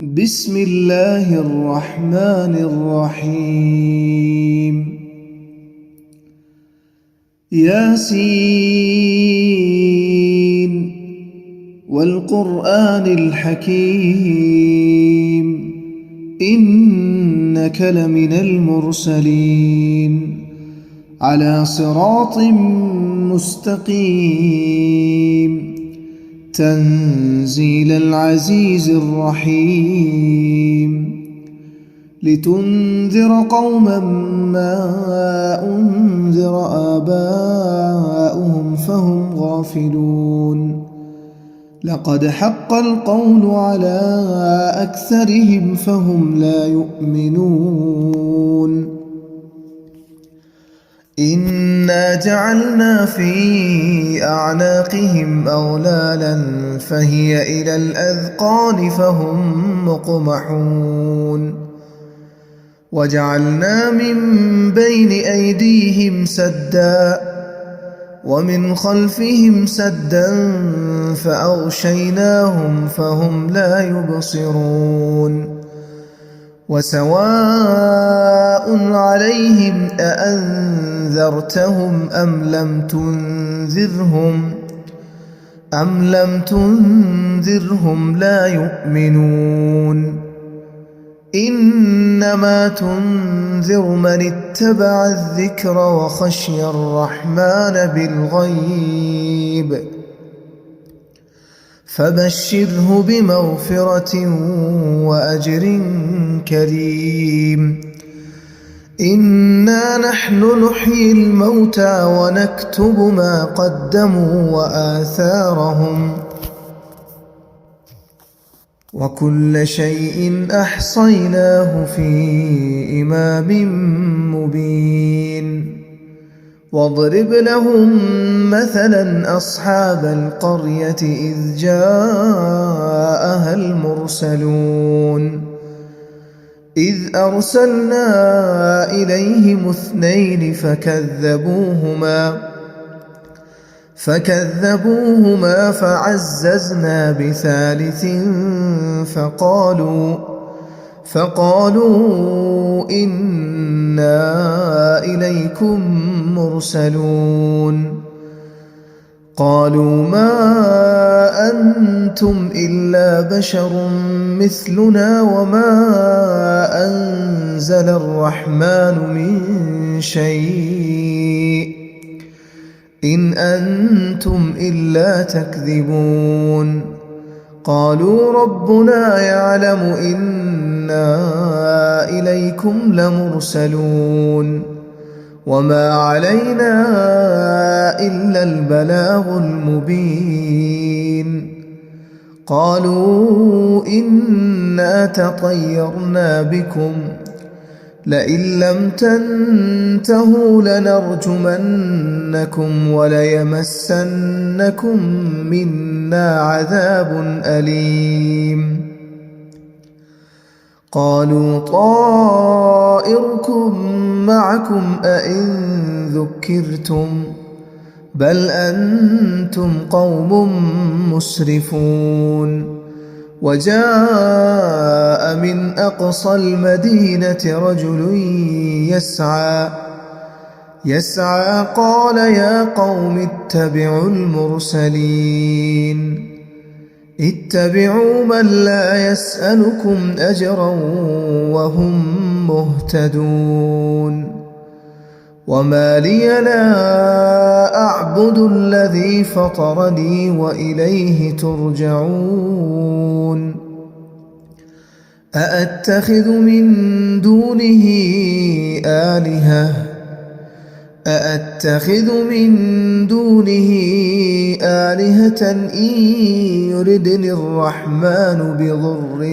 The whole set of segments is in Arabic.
بسم الله الرحمن الرحيم ياسين والقرآن الحكيم إنك لمن المرسلين على صراط مستقيم تنزيل العزيز الرحيم لتنذر قوما ما أنذر آباؤهم فهم غافلون لقد حق القول على أكثرهم فهم لا يؤمنون إنا جعلنا في أعناقهم أغلالا فهي إلى الأذقان فهم مقمحون وجعلنا من بين أيديهم سدا ومن خلفهم سدا فأغشيناهم فهم لا يبصرون وسواء عليهم أأنذرتهم أم لم تنذرهم لا يؤمنون إنما تنذر من اتبع الذكر وخشي الرحمن بالغيب فبشره بمغفرة وأجر كريم إنا نحن نحيي الموتى ونكتب ما قدموا وآثارهم وكل شيء أحصيناه في إمام مبين واضرب لهم مثلا أصحاب القرية إذ جاءها المرسلون إذ أرسلنا إليهم اثنين فكذبوهما فعززنا بثالث فقالوا إنا إليكم مرسلون قالوا ما أنتم إلا بشر مثلنا وما أنزل الرحمن من شيء إن أنتم إلا تكذبون قالوا ربنا يعلم إنا إليكم لمرسلون وما علينا إلا البلاغ المبين قالوا إنا تطيرنا بكم لئن لم تنتهوا لنرجمنكم وليمسنكم منا عذاب أليم قالوا طائركم معكم أئن ذكرتم بل أنتم قوم مسرفون وجاء من أقصى المدينة رجل يسعى قال يا قوم اتبعوا المرسلين اتبعوا من لا يسألكم أجرا وهم مهتدون وما لي لا أعبد الذي فطرني وإليه ترجعون أأتخذ من دونه آلهة إن يردني الرحمن بضر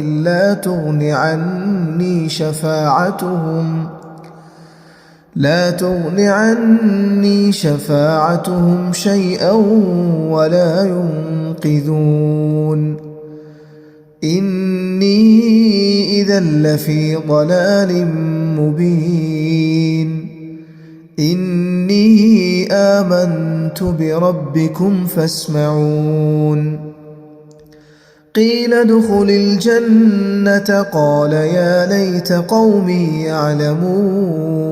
لا تغن عني شفاعتهم شيئا ولا ينقذون إني إذا لفي ضلال مبين إني آمنت بربكم فاسمعون قيل ادخل الجنة قال يا ليت قومي يعلمون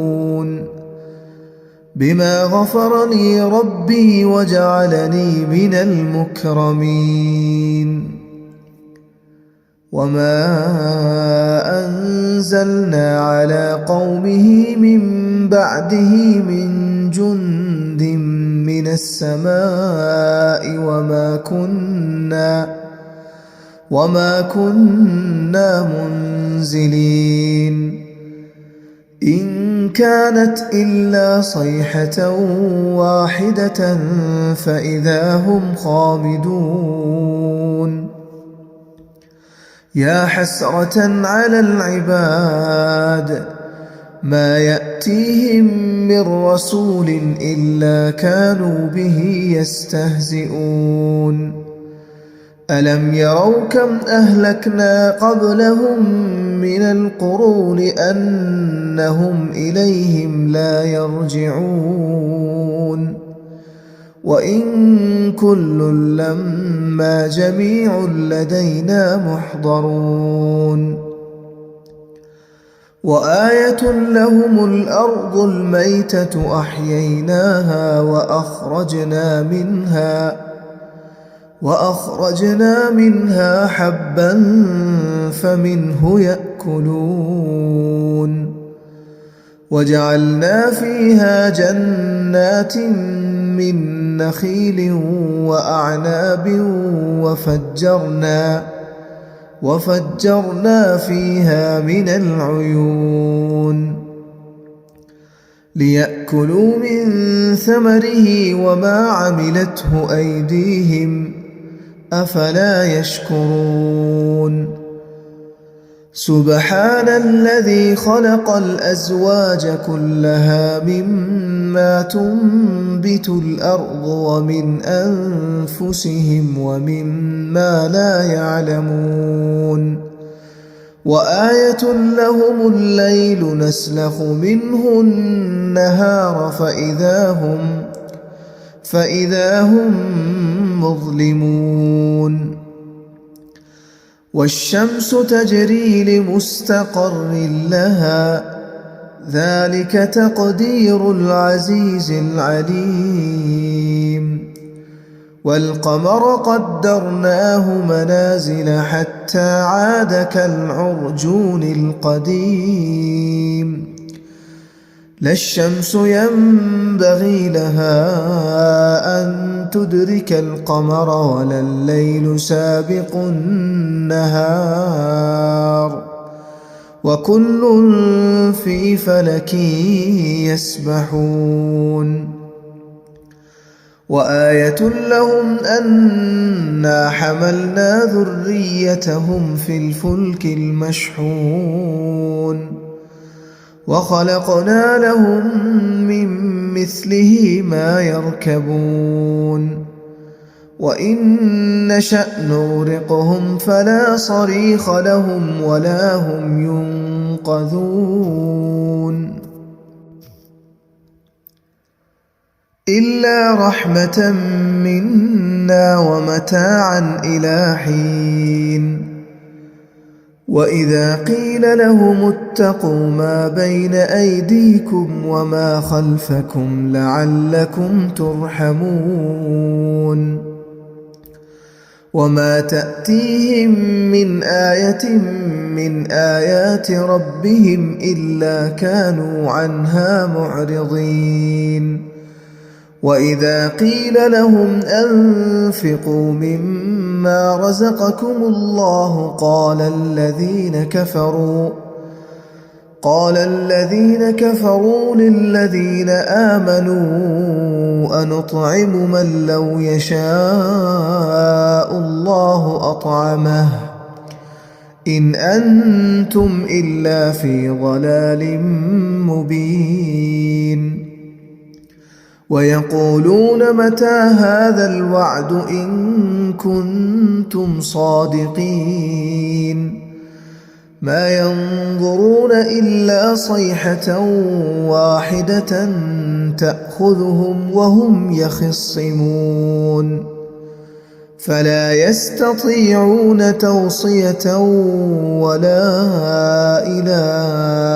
بما غفر لي ربي وجعلني من المكرمين وما أنزلنا على قومه من بعده من جند من السماء وما كنا منزلين إن كانت إلا صيحة واحدة فإذا هم خامدون يا حسرة على العباد ما يأتيهم من رسول إلا كانوا به يستهزئون ألم يروا كم أهلكنا قبلهم من القرون أنهم إليهم لا يرجعون وإن كل لما جميع لدينا محضرون وآية لهم الأرض الميتة أحييناها وأخرجنا منها حبا فمنه يأكلون وجعلنا فيها جنات من نخيل وأعناب وفجرنا فيها من العيون ليأكلوا من ثمره وما عملته أيديهم أفلا يشكرون سبحان الذي خلق الأزواج كلها مما تنبت الأرض ومن أنفسهم ومما لا يعلمون وآية لهم الليل نسلخ منه النهار فإذا هم مظلمون والشمس تجري لمستقر لها ذلك تقدير العزيز العليم والقمر قدرناه منازل حتى عاد كالعرجون القديم لا الشمس ينبغي لها أن تدرك القمر ولا الليل سابق النهار وكل في فلك يسبحون وآية لهم أنا حملنا ذريتهم في الفلك المشحون وخلقنا لهم من مثله ما يركبون وإن نشأ نغرقهم فلا صريخ لهم ولا هم ينقذون إلا رحمة منا ومتاعا إلى حين وإذا قيل لهم اتقوا ما بين أيديكم وما خلفكم لعلكم ترحمون وما تأتيهم من آية من آيات ربهم إلا كانوا عنها معرضين وإذا قيل لهم أنفقوا مما رزقكم الله قال الذين كفروا للذين آمنوا أنطعم من لو يشاء الله أطعمه إن أنتم إلا في ضلال مبين ويقولون متى هذا الوعد إن كنتم صادقين ما ينظرون إلا صيحة واحدة تأخذهم وهم يخصمون فلا يستطيعون توصية ولا إلى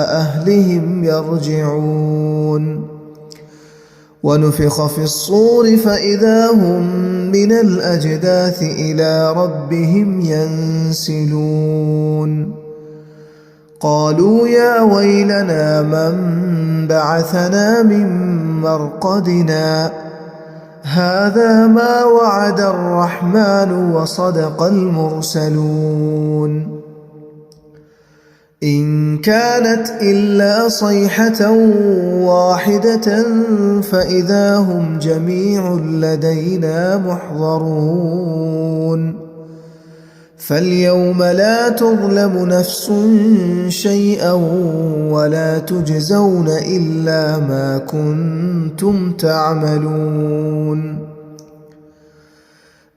أهلهم يرجعون ونفخ في الصور فإذا هم من الأجداث إلى ربهم ينسلون قالوا يا ويلنا من بعثنا من مرقدنا هذا ما وعد الرحمن وصدق المرسلون إن كانت إلا صيحة واحدة فإذا هم جميع لدينا محضرون فاليوم لا تظلم نفس شيئا ولا تجزون إلا ما كنتم تعملون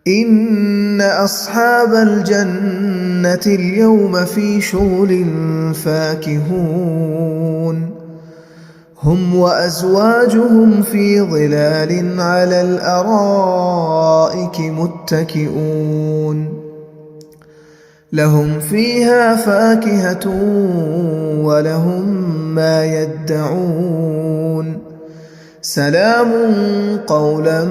إن أصحاب الجنة اليوم في شغل فاكهون هم وأزواجهم في ظلال على الأرائك متكئون لهم فيها فاكهة ولهم ما يدعون سلام قولا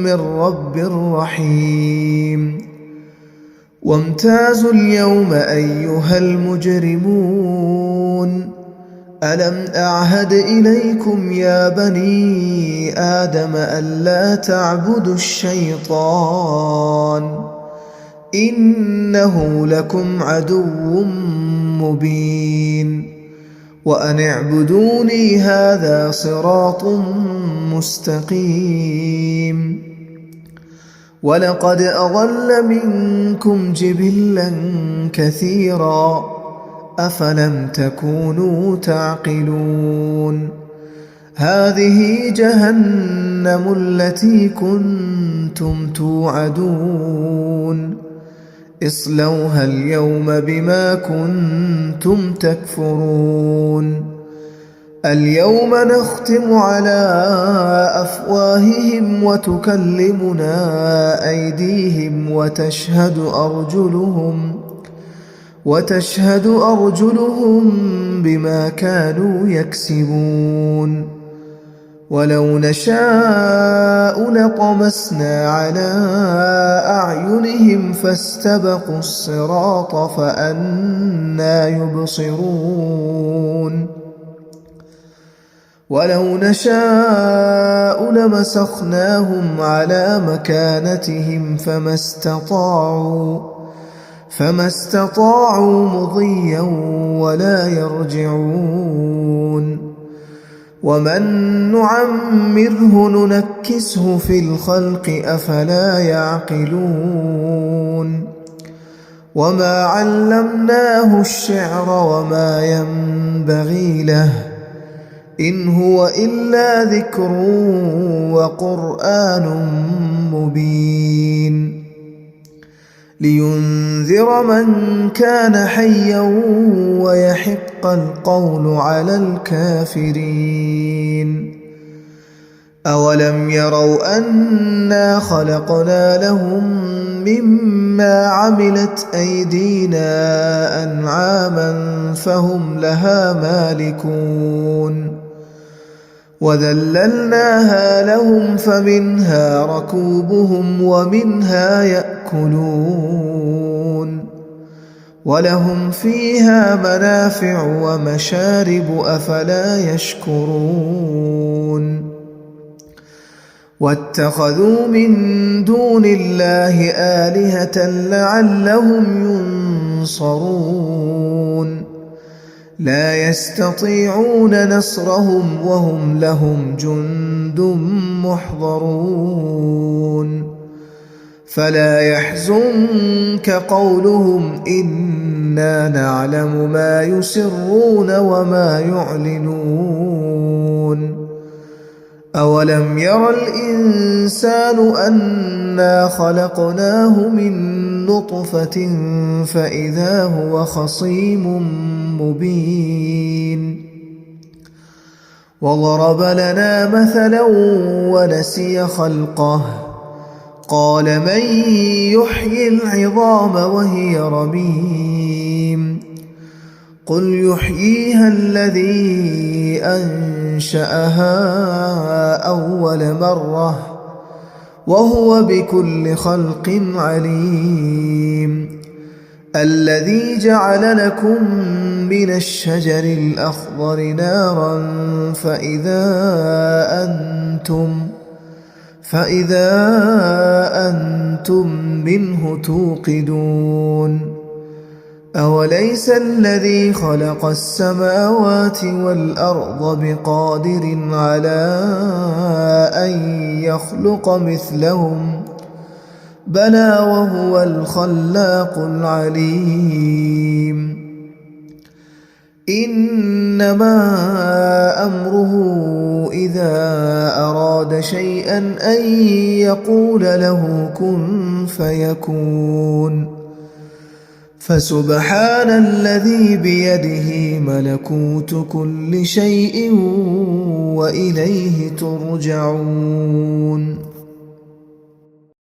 من رب رحيم وامتازوا اليوم أيها المجرمون ألم أعهد إليكم يا بني آدم ألا تعبدوا الشيطان إنه لكم عدو مبين وأن اعبدوني هذا صراط مستقيم ولقد أضل منكم جبلا كثيرا أفلم تكونوا تعقلون هذه جهنم التي كنتم توعدون اصلوها اليوم بما كنتم تكفرون اليوم نختم على أفواههم وتكلمنا أيديهم وتشهد أرجلهم بما كانوا يكسبون ولو نشاء لطمسنا على أعينهم فاستبقوا الصراط فأنى يبصرون ولو نشاء لمسخناهم على مكانتهم فما استطاعوا مضيا ولا يرجعون ومن نعمره ننكسه في الخلق أفلا يعقلون وما علمناه الشعر وما ينبغي له إن هو إلا ذكر وقرآن مبين لينذر من كان حيا ويحق القول على الكافرين أولم يروا أنا خلقنا لهم مما عملت أيدينا أنعاما فهم لها مالكون وذللناها لهم فمنها ركوبهم ومنها يأكلون ولهم فيها منافع ومشارب أفلا يشكرون واتخذوا من دون الله آلهة لعلهم ينصرون لا يستطيعون نصرهم وهم لهم جند محضرون فلا يحزنك قولهم إنا نعلم ما يسرون وما يعلنون أولم ير الإنسان أنا خلقناه من نطفة فإذا هو خصيم مبين وضرب لنا مثلا ونسي خلقه قال من يحيي العظام وهي رميم قل يحييها الذي أنشأها أول مرة وهو بكل خلق عليم الذي جعل لكم من الشجر الأخضر نارا فإذا أنتم منه توقدون أوليس الذي خلق السماوات والأرض بقادر على أن يخلق مثلهم بلى وهو الخلاق العليم إنما أمره إذا أراد شيئا أن يقول له كن فيكون فسبحان الذي بيده ملكوت كل شيء وإليه ترجعون